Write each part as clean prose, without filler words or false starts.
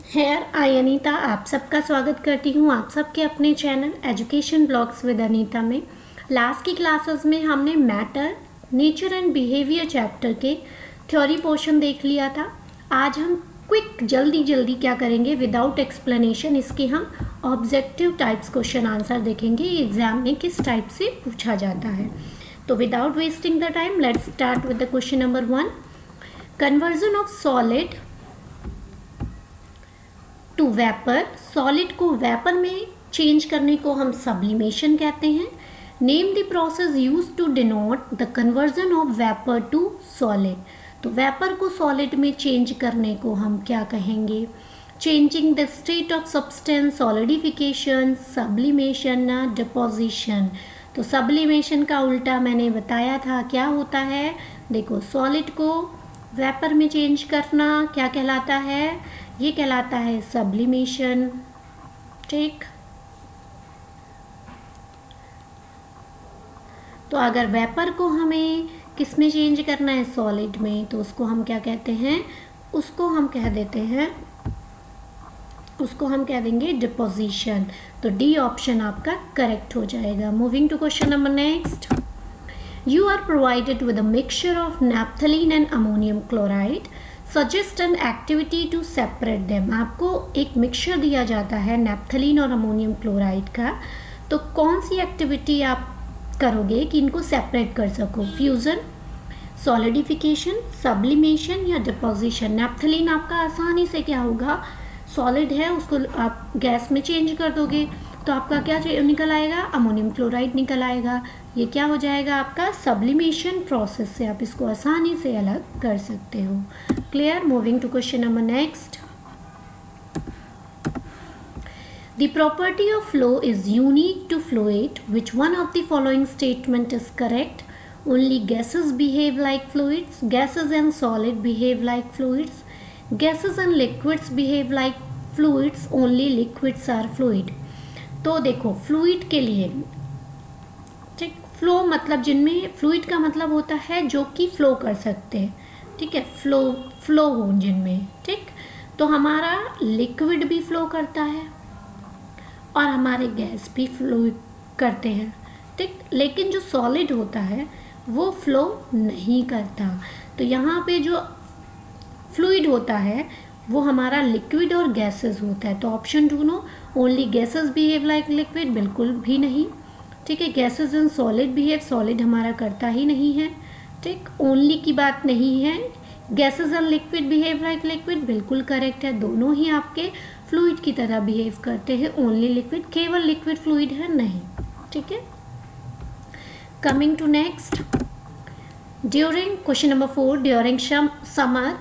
Here I Anita आप सबका स्वागत करती हूँ आप सबके अपने channel education blogs with Anita में। लास्ट की क्लासेस में हमने matter, nature and behaviour chapter के थ्योरी पोर्शन देख लिया था। आज हम क्विक जल्दी क्या करेंगे विदाउट एक्सप्लेनेशन इसके हम ऑब्जेक्टिव टाइप्स क्वेश्चन आंसर देखेंगे एग्जाम में किस टाइप से पूछा जाता है। तो without wasting the time let's start with the question number 1। Conversion of solid to vapour. Solid को वेपर में चेंज करने को हम सब्लिमेशन कहते हैं। Name the process use to denote the conversion of vapour to solid. तो vapour को solid में चेंज करने को हम क्या कहेंगे? Changing the state of substance, solidification, sublimation, deposition. तो सब्लिमेशन का उल्टा मैंने बताया था क्या होता है। देखो, सॉलिड को वेपर में चेंज करना क्या कहलाता है? ये कहलाता है सब्लिमेशन। ठीक, तो अगर वेपर को हमें किस में चेंज करना है? सॉलिड में, तो उसको हम क्या कहते हैं? उसको हम कह देंगे डिपोजिशन। तो डी ऑप्शन आपका करेक्ट हो जाएगा। Moving to question number next. You are provided with a mixture of naphthalene and ammonium chloride. Suggest an activity to separate them. आपको एक मिक्सचर दिया जाता है नैप्थलीन और अमोनियम क्लोराइड का, तो कौन सी एक्टिविटी आप करोगे कि इनको सेपरेट कर सको? फ्यूज़न, सॉलिडिफिकेशन, सब्लिमेशन या डिपोजिशन। नैप्थलीन आपका आसानी से क्या होगा, सॉलिड है उसको आप गैस में चेंज कर दोगे तो आपका क्या निकल आएगा? अमोनियम क्लोराइड निकल आएगा। ये क्या हो जाएगा आपका? सब्लिमेशन प्रोसेस से आप इसको आसानी से अलग कर सकते हो। Clear? Moving to question number next. The property of flow is unique to fluid. Which one of the following statement is correct? Only gases behave like fluids, gases and solid behave like fluids, gases and liquids behave like fluids, only liquids are fluid. तो देखो, fluid के लिए, ठीक, flow मतलब जिनमें, fluid का मतलब होता है जो कि फ्लो कर सकते हैं, ठीक है, फ्लो हो जिनमें, ठीक। तो हमारा लिक्विड भी फ्लो करता है और हमारे गैस भी फ्लो करते हैं, ठीक। लेकिन जो सॉलिड होता है वो फ्लो नहीं करता। तो यहाँ पे जो फ्लूइड होता है वो हमारा लिक्विड और गैसेस होता है। तो option 2 no, only gases behave like liquid, बिल्कुल भी नहीं, ठीक है। Gases and solid behave, solid हमारा करता ही नहीं है, ठीक। ओनली की बात नहीं है। Gases and liquid behave like liquid, बिल्कुल करेक्ट है। दोनों ही आपके फ्लूइड की तरह बिहेव करते हैं। ओनली लिक्विड, केवल लिक्विड फ्लूइड है नहीं, ठीक है। Coming to next. During question number 4, during summer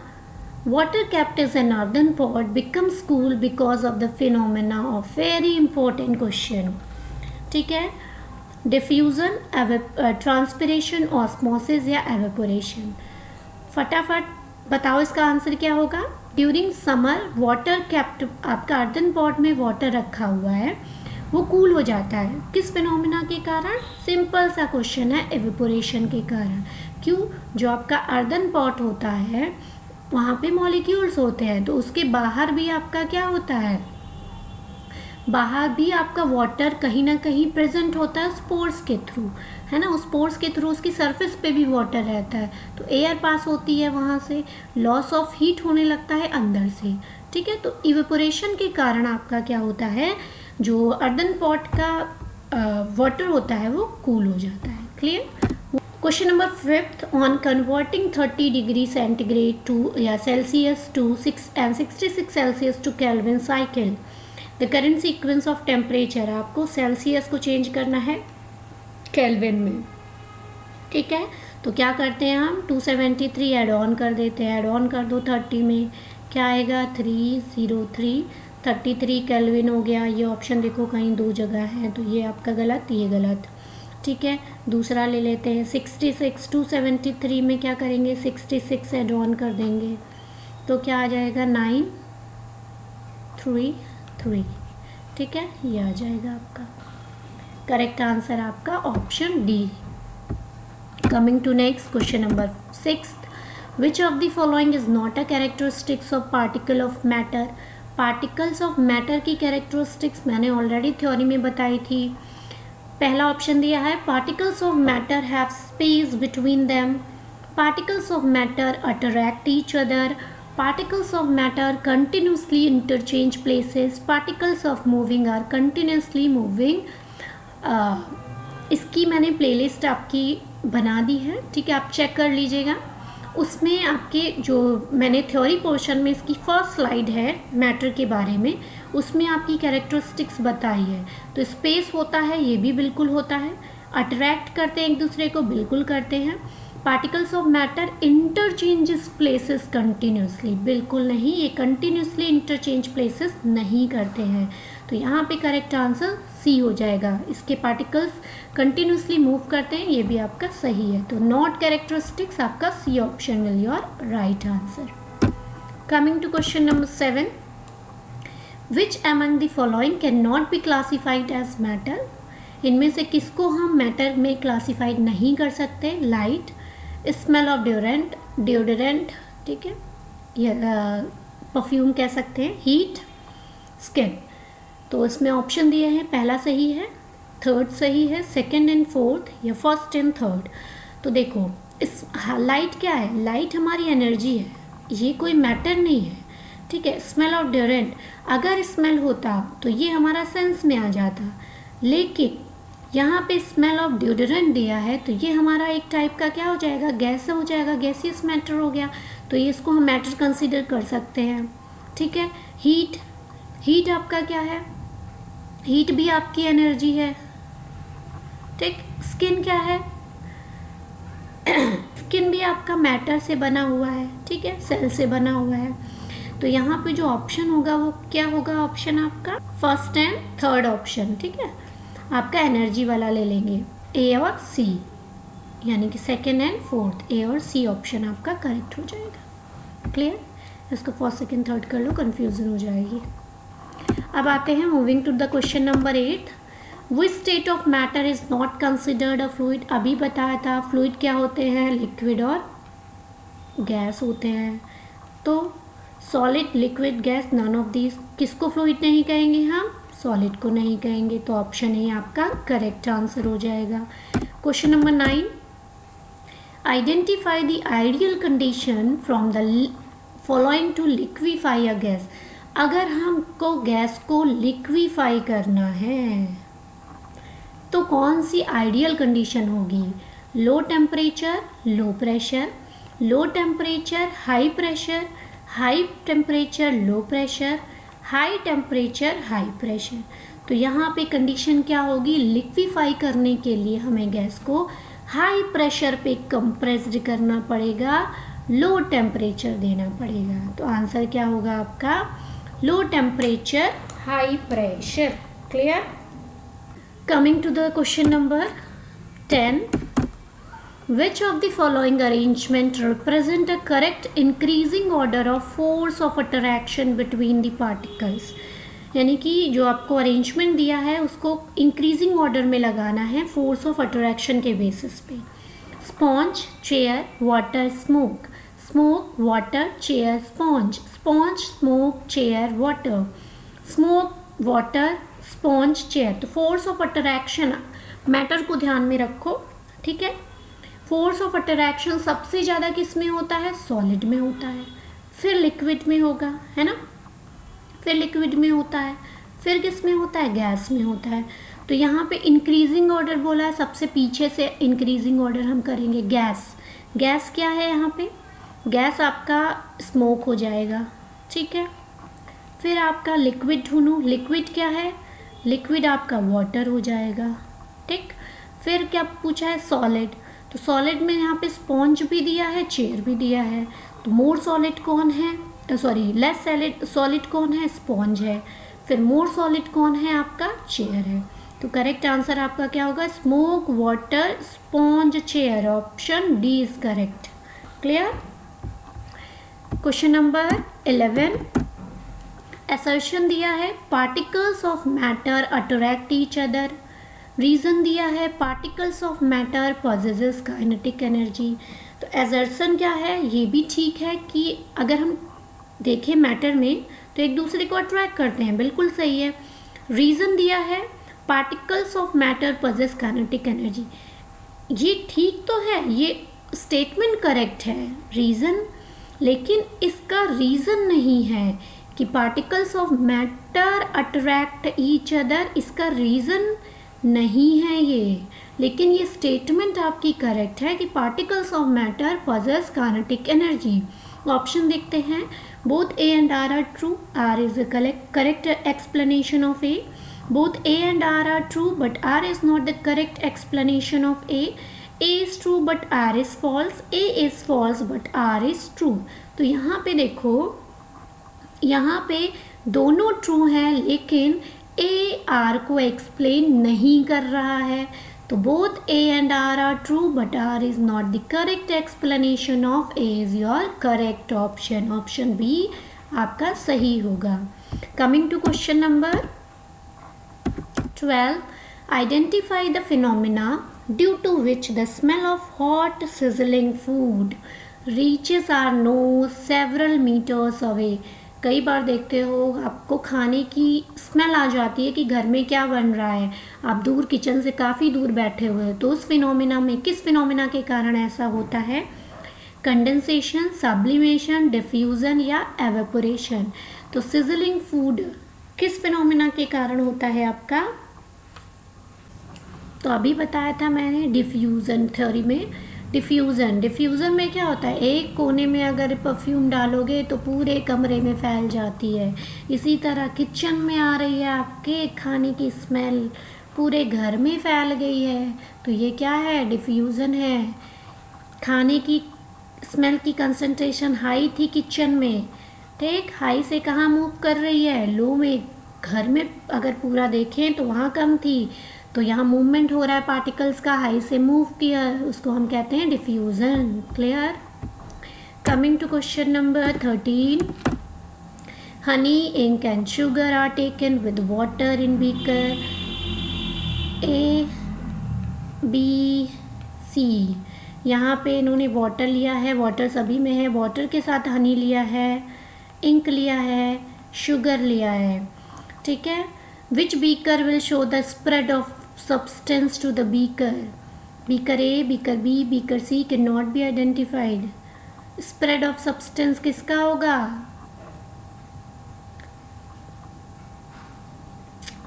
water kept as an earthen pot becomes cool because of the phenomena of very important question, ठीक है। डिफ्यूजन, ट्रांसपिरेशन, ऑस्मोसिस या evaporation. फटाफट बताओ इसका आंसर क्या होगा। ड्यूरिंग समर वाटर केप्ट, आपका earthen pot में वाटर रखा हुआ है, वो कूल हो जाता है किस फिनोमिना के कारण? सिंपल सा क्वेश्चन है, एवेपोरेशन के कारण। क्यों? जो आपका अर्दन पॉट होता है वहाँ पे मॉलिक्यूल्स होते हैं, तो उसके बाहर भी आपका क्या होता है? बाहर भी आपका वाटर कहीं ना कहीं प्रेजेंट होता है स्पोर्स के थ्रू, है ना। उस स्पोर्स के थ्रू उसकी सरफेस पे भी वाटर रहता है, तो एयर पास होती है वहाँ से, लॉस ऑफ हीट होने लगता है अंदर से, ठीक है। तो इवेपोरेशन के कारण आपका क्या होता है, जो अर्दन पॉट का वाटर होता है वो कूल हो जाता है। Clear? Question number 5, on converting 30 degree centigrade to या Celsius to 66 Celsius to Kelvin cycle, the current sequence of temperature. आपको सेल्सियस को चेंज करना है केल्विन में, ठीक है। तो क्या करते हैं हम? 273 ऐड ऑन कर देते हैं। ऐड ऑन कर दो 30 में, क्या आएगा? 303, 33 केल्विन हो गया। ये ऑप्शन देखो कहीं 2 जगह है, तो ये आपका गलत, ये गलत, ठीक है। दूसरा ले लेते हैं 66, 273 में क्या करेंगे? 66 ऐड ऑन कर देंगे, तो क्या आ जाएगा? 933, ठीक है। ये आ जाएगा आपका करेक्ट आंसर, आपका option D. Coming to next question number 6, which of the following is not a characteristics of particle of matter? Particles of matter की कैरेक्टरिस्टिक्स मैंने ऑलरेडी थ्योरी में बताई थी। पहला ऑप्शन दिया है particles of matter have space between them, particles of matter attract each other, particles of matter continuously interchange places, particles of moving are continuously moving। इसकी मैंने प्लेलिस्ट आपकी बना दी है, ठीक है, आप चेक कर लीजिएगा। उसमें आपके जो मैंने थ्योरी पोर्शन में इसकी फर्स्ट स्लाइड है मैटर के बारे में, उसमें आपकी कैरेक्टरिस्टिक्स बताई है। तो स्पेस होता है, ये भी बिल्कुल होता है। अट्रैक्ट करते हैं एक दूसरे को, बिल्कुल करते हैं। Particles of matter interchanges places continuously, बिल्कुल नहीं, ये कंटिन्यूसली इंटरचेंज प्लेसेस नहीं करते हैं। तो यहाँ पे करेक्ट आंसर सी हो जाएगा। इसके पार्टिकल्स कंटिन्यूसली मूव करते हैं, ये भी आपका सही है। तो नॉट कैरेक्टरिस्टिक्स आपका C option will your right answer. Coming to question number 7, which among the following can not be classified as matter. इनमें से किसको हम मैटर में क्लासिफाइड नहीं कर सकते? लाइट, स्मेल ऑफ डिओडोरेंट, ठीक है, या परफ्यूम कह सकते हैं, हीट, स्किन। तो इसमें ऑप्शन दिए हैं, पहला सही है, थर्ड सही है, सेकंड एंड फोर्थ, या फर्स्ट एंड थर्ड। तो देखो इस लाइट क्या है? लाइट हमारी एनर्जी है, ये कोई मैटर नहीं है, ठीक है। स्मेल ऑफ डिओडोरेंट, अगर स्मेल होता तो ये हमारा सेंस में आ जाता, लेकिन यहाँ पे स्मेल ऑफ डिओडोरेंट दिया है तो ये हमारा एक टाइप का क्या हो जाएगा? गैस हो जाएगा, गैसियस मैटर हो गया। तो ये इसको हम मैटर कंसीडर कर सकते हैं, ठीक है। हीट आपका क्या है? हीट भी आपकी एनर्जी है, ठीक। स्किन क्या है? स्किन भी आपका मैटर से बना हुआ है, ठीक है, सेल से बना हुआ है। तो यहाँ पे जो ऑप्शन होगा वो क्या होगा? ऑप्शन आपका फर्स्ट एंड थर्ड ऑप्शन, ठीक है, आपका एनर्जी वाला ले लेंगे, ए और सी, यानी कि सेकेंड एंड फोर्थ, ए और सी ऑप्शन आपका करेक्ट हो जाएगा। क्लियर? इसको फर्स्ट सेकेंड थर्ड कर लो, कंफ्यूजन हो जाएगी। अब आते हैं moving to the question number 8, which state of matter is not considered a fluid. अभी बताया था फ्लूइड क्या होते हैं? लिक्विड और गैस होते हैं। तो solid, liquid, gas, none of these, किसको फ्लूइड नहीं कहेंगे हम? सॉलिड को नहीं कहेंगे। तो ऑप्शन ए आपका करेक्ट आंसर हो जाएगा। Question number 9, identify the ideal condition from the following to liquefy a gas. अगर हमको गैस को लिक्विफाई करना है तो कौन सी आइडियल कंडीशन होगी? लो टेम्परेचर, लो प्रेशर, लो temperature, high pressure, high temperature, low pressure, high temperature, high pressure. तो यहाँ पे कंडीशन क्या होगी? लिक्विफाई करने के लिए हमें गैस को हाई प्रेशर पे कंप्रेस्ड करना पड़ेगा, लो टेम्परेचर देना पड़ेगा। तो आंसर क्या होगा आपका? Low temperature, high pressure. Clear? Coming to the question number 10, which of the following arrangement represent a correct increasing order of force of attraction between the particles। यानी कि जो आपको अरेंजमेंट दिया है उसको इंक्रीजिंग ऑर्डर में लगाना है फोर्स ऑफ अट्रैक्शन के बेसिस पे। Sponge, chair, water, smoke, smoke, water, chair, sponge, sponge, smoke, chair, water, smoke, water, sponge, chair. तो फोर्स ऑफ अट्रैक्शन मैटर को ध्यान में रखो, ठीक है। फोर्स ऑफ अट्रैक्शन सबसे ज़्यादा किस में होता है? सॉलिड में होता है, फिर लिक्विड में होगा, है ना, फिर लिक्विड में होता है, फिर किस में होता है? गैस में होता है। तो यहाँ पे इंक्रीजिंग ऑर्डर बोला है, सबसे पीछे से इंक्रीजिंग ऑर्डर हम करेंगे। गैस, गैस क्या है यहाँ पे? गैस आपका स्मोक हो जाएगा, ठीक है। फिर आपका लिक्विड ढूंढूँ, लिक्विड क्या है? लिक्विड आपका वाटर हो जाएगा, ठीक। फिर क्या पूछा है? सॉलिड। तो सॉलिड में यहाँ पे स्पॉन्ज भी दिया है, चेयर भी दिया है। तो मोर सॉलिड कौन है? लेस सॉलिड कौन है? स्पॉन्ज है। फिर मोर सॉलिड कौन है? आपका चेयर है। तो करेक्ट आंसर आपका क्या होगा? Smoke, water, sponge, chair. Option D is correct. Clear? Question number 11, assertion दिया है particles of matter attract each other. Reason दिया है particles of matter possesses kinetic energy. तो असर्शन क्या है? ये भी ठीक है कि अगर हम देखें मैटर में तो एक दूसरे को अट्रैक्ट करते हैं, बिल्कुल सही है। रीज़न दिया है particles of matter possess kinetic energy, ये ठीक तो है, ये स्टेटमेंट करेक्ट है रीज़न, लेकिन इसका रीज़न नहीं है कि particles of matter attract each other, इसका रीज़न नहीं है ये, लेकिन ये स्टेटमेंट आपकी करेक्ट है कि particles of matter possess kinetic energy. Option देखते हैं, both A and R true, R is a correct explanation of A, both A and R are true but R is not the correct explanation of A is true but R is false, A is false but R is true। तो यहाँ पे देखो, यहाँ पे दोनों true हैं लेकिन A R को एक्सप्लेन नहीं कर रहा है, तो both A and R are true but R is not the correct explanation of A is your correct option, option B आपका सही होगा। Coming to question number 12. Identify the phenomena due to which the smell of hot sizzling food reaches our nose several meters away। कई बार देखते हो आपको खाने की smell आ जाती है कि घर में क्या बन रहा है, आप दूर किचन से काफ़ी दूर बैठे हुए हो, तो उस फिनोमिना में किस फिनोमिना के कारण ऐसा होता है? कंडेंसेशन, सब्लिमेशन, डिफ्यूज़न या एवेपोरेशन। तो सिजलिंग फूड किस फिनोमिना के कारण होता है आपका? तो अभी बताया था मैंने डिफ्यूज़न थ्योरी में। डिफ्यूज़न में क्या होता है, एक कोने में अगर परफ्यूम डालोगे तो पूरे कमरे में फैल जाती है, इसी तरह किचन में आ रही है आपके खाने की स्मेल, पूरे घर में फैल गई है, तो ये क्या है? डिफ्यूज़न है। खाने की स्मेल की कंसंट्रेशन हाई थी किचन में, ठीक, हाई से कहाँ मूव कर रही है? लो में। घर में अगर पूरा देखें तो वहाँ कम थी, तो यहाँ मूवमेंट हो रहा है पार्टिकल्स का, हाई से मूव किया, उसको हम कहते हैं diffusion. Clear? Coming to question number 13। Honey, ink and sugar are taken with water in beaker A, B, C। यहाँ पे इन्होंने वाटर लिया है, वाटर सभी में है, वाटर के साथ हनी लिया है, इंक लिया है, शुगर लिया है, ठीक है। Which beaker will show the spread of substance to the beaker? Beaker A, beaker B, beaker C can not be identified. Spread of substance किसका होगा?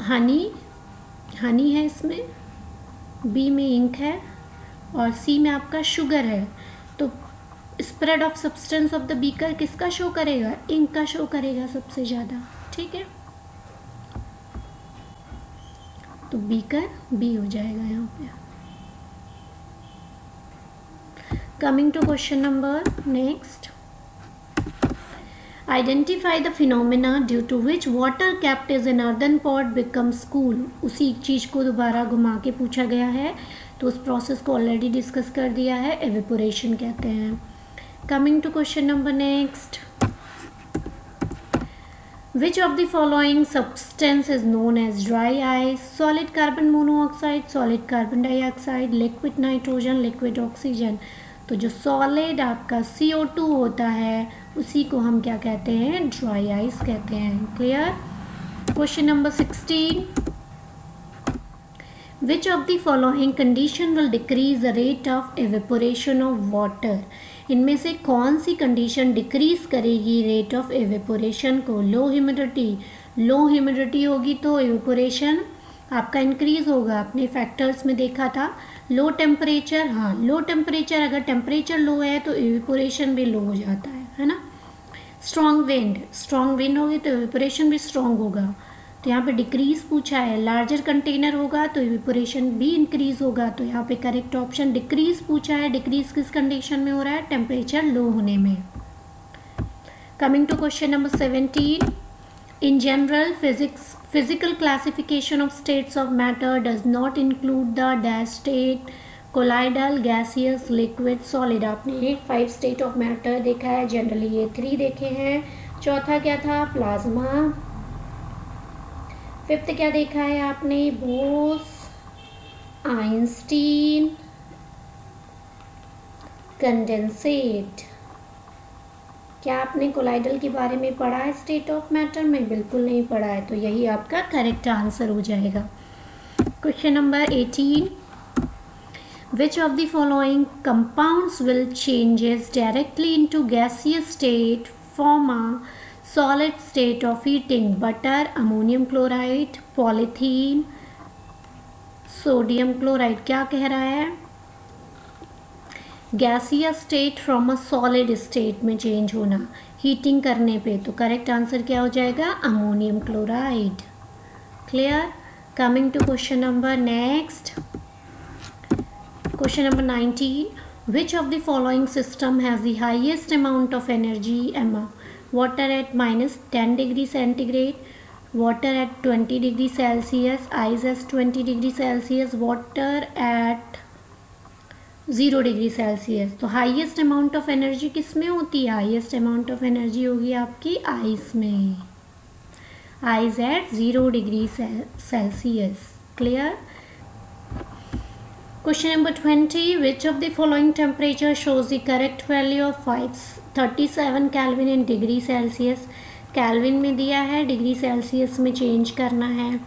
हनी है इसमें, बी में इंक है और सी में आपका शुगर है, तो spread of substance of the beaker किसका शो करेगा? इंक का शो करेगा सबसे ज़्यादा, ठीक है। तो बीकर बी हो जाएगा यहाँ पे। Coming to question number next. Identify the phenomena due to which water kept in earthen pot becomes cool. उसी चीज़ को दोबारा घुमा के पूछा गया है, तो उस प्रोसेस को ऑलरेडी डिस्कस कर दिया है, एवेपोरेशन कहते हैं। Coming to question number next. Which of the following substance is known as dry ice? Solid carbon monoxide, solid carbon dioxide, liquid nitrogen, liquid oxygen। तो जो solid आपका CO2 होता है उसी को हम क्या कहते हैं? dry ice कहते हैं। Clear? Question number 16। Which of the following condition will decrease the rate of evaporation of water? इनमें से कौन सी कंडीशन डिक्रीज करेगी रेट ऑफ एवेपोरेशन को? लो ह्यूमिडिटी होगी तो एवेपोरेशन आपका इंक्रीज होगा। आपने फैक्टर्स में देखा था। लो टेम्परेचर, हाँ लो टेम्परेचर, अगर टेम्परेचर लो है तो एवेपोरेशन भी लो हो जाता है ना। स्ट्रॉन्ग विंड होगी तो एवेपोरेशन भी स्ट्रॉन्ग होगा। तो यहाँ पे डिक्रीज पूछा है, लार्जर कंटेनर होगा तो एवेपोरेशन भी इंक्रीज होगा, तो यहाँ पे करेक्ट ऑप्शन डिक्रीज पूछा है। डिक्रीज किस कंडीशन में हो रहा है? टेम्परेचर लो होने में। Coming to question number 17। In general physical classification of states of matter does not include the dash state, colloidal, gaseous, liquid, solid. आपने 5 स्टेट ऑफ मैटर देखा है, जनरली ये 3 देखे हैं। चौथा क्या था? प्लाज्मा। फिफ्थ क्या देखा है आपने? Bose, Einstein, condensate. क्या आपने कोलाइडल के बारे में पढ़ा है स्टेट ऑफ मैटर में? बिल्कुल नहीं पढ़ा है, तो यही आपका करेक्ट आंसर हो जाएगा। Question number 18, which of the following compounds will changes directly into gaseous state from a solid state of heating? Butter, ammonium chloride, polythene, sodium chloride. क्या कह रहा है? Gaseous state from a solid state में change होना heating करने पे, तो correct answer क्या हो जाएगा? Ammonium chloride. Clear? Coming to question number next, question number 19, which of the following system has the highest amount of energy? Water at -10 degree centigrade, water at 20 degree Celsius, ice at 20 degree Celsius, water at 0 degree Celsius. तो highest amount of energy किस में होती है? Highest amount of energy होगी आपकी ice में, ice eight 0 degree Celsius. Clear? Question number 20, which of the following temperature shows the correct value of 537 kelvin in degree Celsius? Kelvin में दिया है, डिग्री सेल्सियस में चेंज करना है,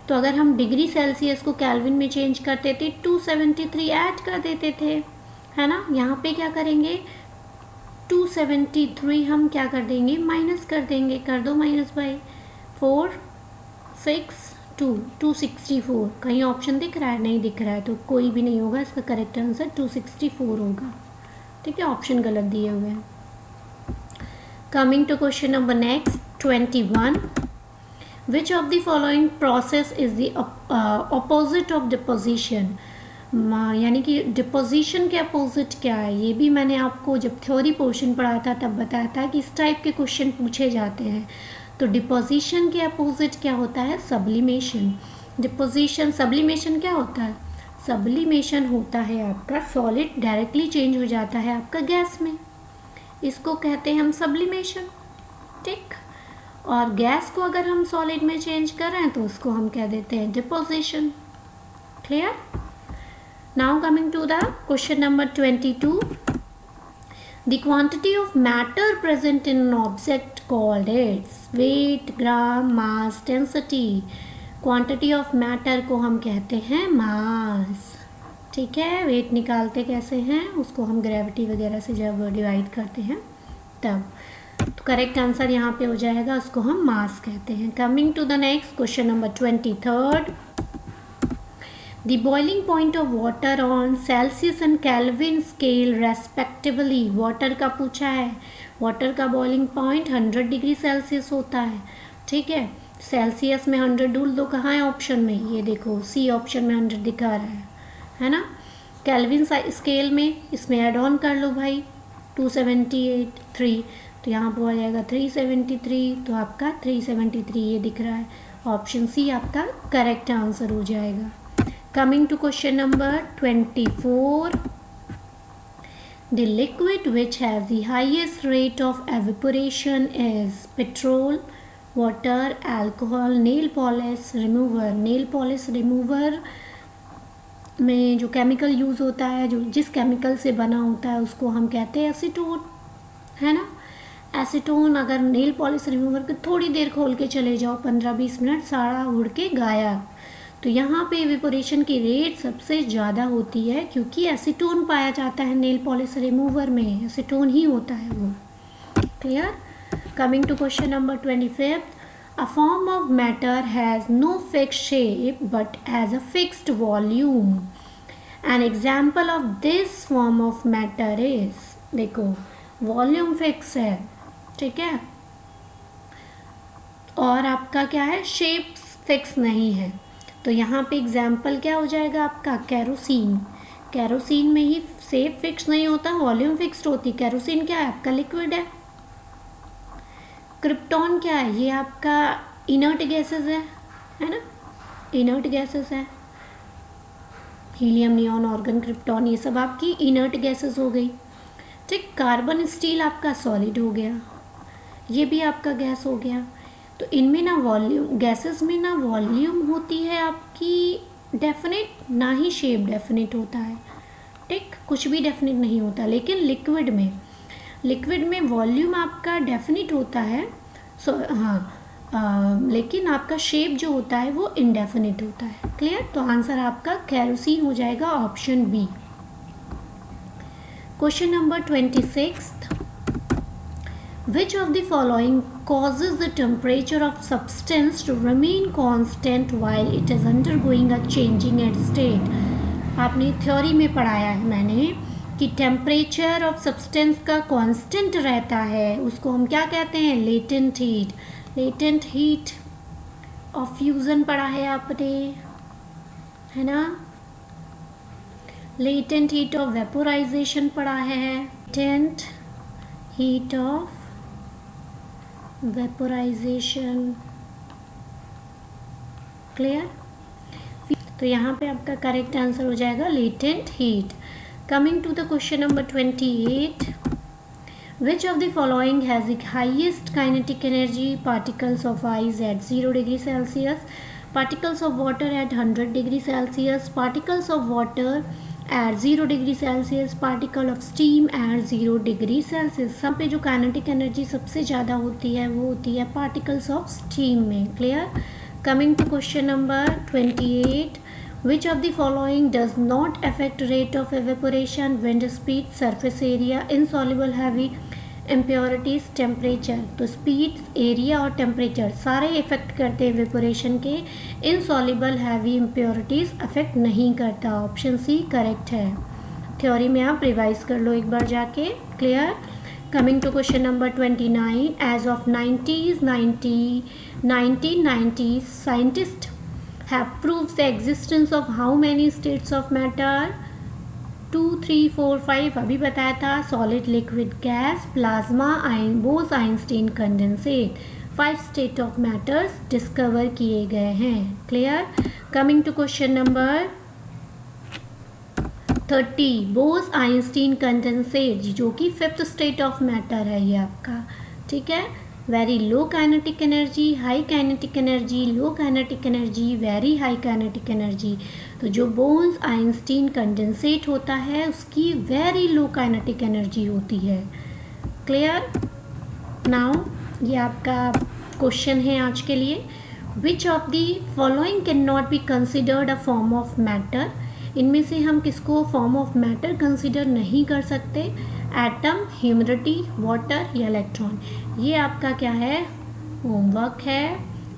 तो अगर हम डिग्री सेल्सियस को केल्विन में चेंज करते थे 273 ऐड कर देते थे, है ना। यहाँ पे क्या करेंगे? 273 हम क्या कर देंगे? माइनस कर देंगे। कर दो माइनस बाई 4 6 2 264। कहीं ऑप्शन दिख रहा है? नहीं दिख रहा है, तो कोई भी नहीं होगा, इसका करेक्ट आंसर 264 होगा। ठीक है, ऑप्शन गलत दिए हुए हैं। Coming to question number next 21, which of the following process is the opposite of deposition? यानी कि डिपोजिशन के अपोजिट क्या है? ये भी मैंने आपको जब थ्योरी पोर्शन पढ़ाया था तब बताया था कि इस टाइप के क्वेश्चन पूछे जाते हैं। तो डिपोजिशन के अपोजिट क्या होता है? सब्लिमेशन। डिपोजिशन, सब्लिमेशन क्या होता है? सब्लिमेशन होता है आपका सॉलिड डायरेक्टली चेंज हो जाता है आपका गैस में, इसको कहते हैं हम सब्लिमेशन। ठीक, और गैस को अगर हम सॉलिड में चेंज कर रहे हैं तो उसको हम कह देते हैं deposition. Clear? Now coming to the question number 22, the quantity of matter present in an object called its weight, gram, mass, density। quantity of matter को हम कहते हैं मास। ठीक है, वेट निकालते कैसे हैं उसको हम ग्रेविटी वगैरह से जब डिवाइड करते हैं तब, तो करेक्ट आंसर यहाँ पे हो जाएगा, उसको हम मास कहते हैं। Coming to the next question number 23, the boiling point of water on Celsius and Kelvin scale respectively। Water का पूछा है, वाटर का बॉइलिंग पॉइंट 100 डिग्री सेल्सियस होता है। ठीक है, सेल्सियस में 100 ढूंढ दो, कहाँ है ऑप्शन में? ये देखो सी ऑप्शन में 100 दिखा रहा है ना। केल्विन स्केल में इसमें ऐड ऑन कर लो भाई 273, तो यहाँ पर आ जाएगा 373, तो आपका 373 ये दिख रहा है, ऑप्शन सी आपका करेक्ट आंसर हो जाएगा। Coming to question number 24, the liquid which has the highest rate of evaporation is petrol, water, alcohol, nail polish remover। nail polish remover में जो केमिकल यूज़ होता है, जो जिस केमिकल से बना होता है उसको हम कहते हैं एसीटोन, है ना। एसीटोन अगर नेल पॉलिश रिमूवर को थोड़ी देर खोल के चले जाओ 15-20 मिनट, सारा उड़ के गायब। तो यहाँ पे इवेपोरेशन की रेट सबसे ज़्यादा होती है क्योंकि एसीटोन पाया जाता है नेल पॉलिश रिमूवर में, एसीटोन ही होता है वो। Clear? Coming to question number 25, a form of matter has no fixed shape but has a fixed volume. An example of this form of matter is, देखो volume fix है, ठीक है, और आपका क्या है, शेप फिक्स नहीं है। तो यहाँ पे एग्जाम्पल क्या हो जाएगा आपका? कैरोसिन। कैरोसिन में ही शेप फिक्स नहीं होता, वॉल्यूम फिक्स्ड होती। कैरोसिन क्या है आपका? लिक्विड है। क्रिप्टॉन क्या है? ये आपका इनर्ट गैसेस है ना, इनर्ट गैसेस है। हीलियम, नियॉन, ऑर्गन, क्रिप्टॉन, ये सब आपकी इनर्ट गैसेस हो गई। ठीक, कार्बन स्टील आपका सॉलिड हो गया, ये भी आपका गैस हो गया। तो इनमें ना वॉल्यूम, गैसेस में ना वॉल्यूम होती है आपकी डेफिनेट, ना ही शेप डेफिनेट होता है। ठीक, कुछ भी डेफिनेट नहीं होता। लेकिन लिक्विड में लिक्विड में वॉल्यूम आपका डेफिनिट होता है, लेकिन आपका शेप जो होता है वो इनडेफिनिट होता है। क्लियर? तो आंसर आपका केरोसिन हो जाएगा, option B. Question number 26, which of the following causes the temperature of substance to remain constant while it is undergoing a changing its state? आपने थ्योरी में पढ़ाया है मैंने कि टेम्परेचर ऑफ सब्सटेंस का कांस्टेंट रहता है, उसको हम क्या कहते हैं? Latent heat. Latent heat of fusion पढ़ा है आपने, है ना? लेटेंट हीट ऑफ वेपोराइजेशन पढ़ा है, latent heat of vaporisation. Clear? तो यहाँ पे आपका करेक्ट आंसर हो जाएगा latent heat. Coming to the question number 28, which of the following has the highest kinetic energy? Particles of ice at 0 degree Celsius, particles of water at 100 degree Celsius, particles of water at 0 degree Celsius, particle of steam at 0 degree Celsius। सब पे जो kinetic energy सबसे ज़्यादा होती है वो होती है पार्टिकल्स ऑफ स्टीम में। Clear? Coming to question number 28, which of the following does not affect rate of evaporation? Wind speed, surface area, insoluble heavy impurities, temperature। तो स्पीड, एरिया और टेम्परेचर सारे इफेक्ट करते हैं इवेपोरेशन के, insoluble heavy impurities affect नहीं करता। Option C correct है। Theory में आप रिवाइज कर लो एक बार जाके। Clear? Coming to question number 29, as of 1990 scientist have proved the existence of how many states of matter? 2, 3, 4, 5 अभी बताया था। Solid, liquid, gas, plasma, Bose Einstein, condensate. 5 state of matters discover किए गए हैं। Clear? Coming to question number 30, Bose Einstein condensate, जो कि 5th state of matter है ये आपका। ठीक है? Very low kinetic energy, high kinetic energy, low kinetic energy, very high kinetic energy. तो जो बोन्स आइंस्टीन कंडेंसेट होता है उसकी वेरी लो काइनेटिक एनर्जी होती है। क्लियर? नाउ ये आपका क्वेश्चन है आज के लिए। विच of the following can not be considered a form of matter? इनमें से हम किसको फॉर्म ऑफ मैटर कंसिडर नहीं कर सकते? एटम, ह्यूमिडिटी, वाटर या इलेक्ट्रॉन। ये आपका क्या है? होमवर्क है।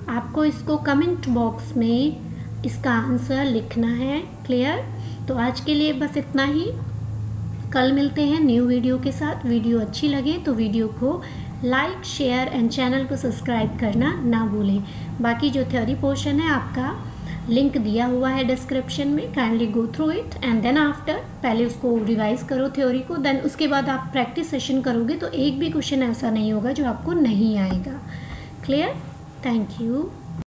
आपको इसको कमेंट बॉक्स में इसका आंसर लिखना है। क्लियर? तो आज के लिए बस इतना ही। कल मिलते हैं न्यू वीडियो के साथ। वीडियो अच्छी लगे तो वीडियो को लाइक, शेयर एंड चैनल को सब्सक्राइब करना ना भूलें। बाकी जो थ्योरी पोर्शन है आपका लिंक दिया हुआ है डिस्क्रिप्शन में, kindly go through it and then after पहले उसको रिवाइज करो थ्योरी को, देन उसके बाद आप प्रैक्टिस सेशन करोगे तो एक भी क्वेश्चन ऐसा नहीं होगा जो आपको नहीं आएगा। क्लियर? Thank you.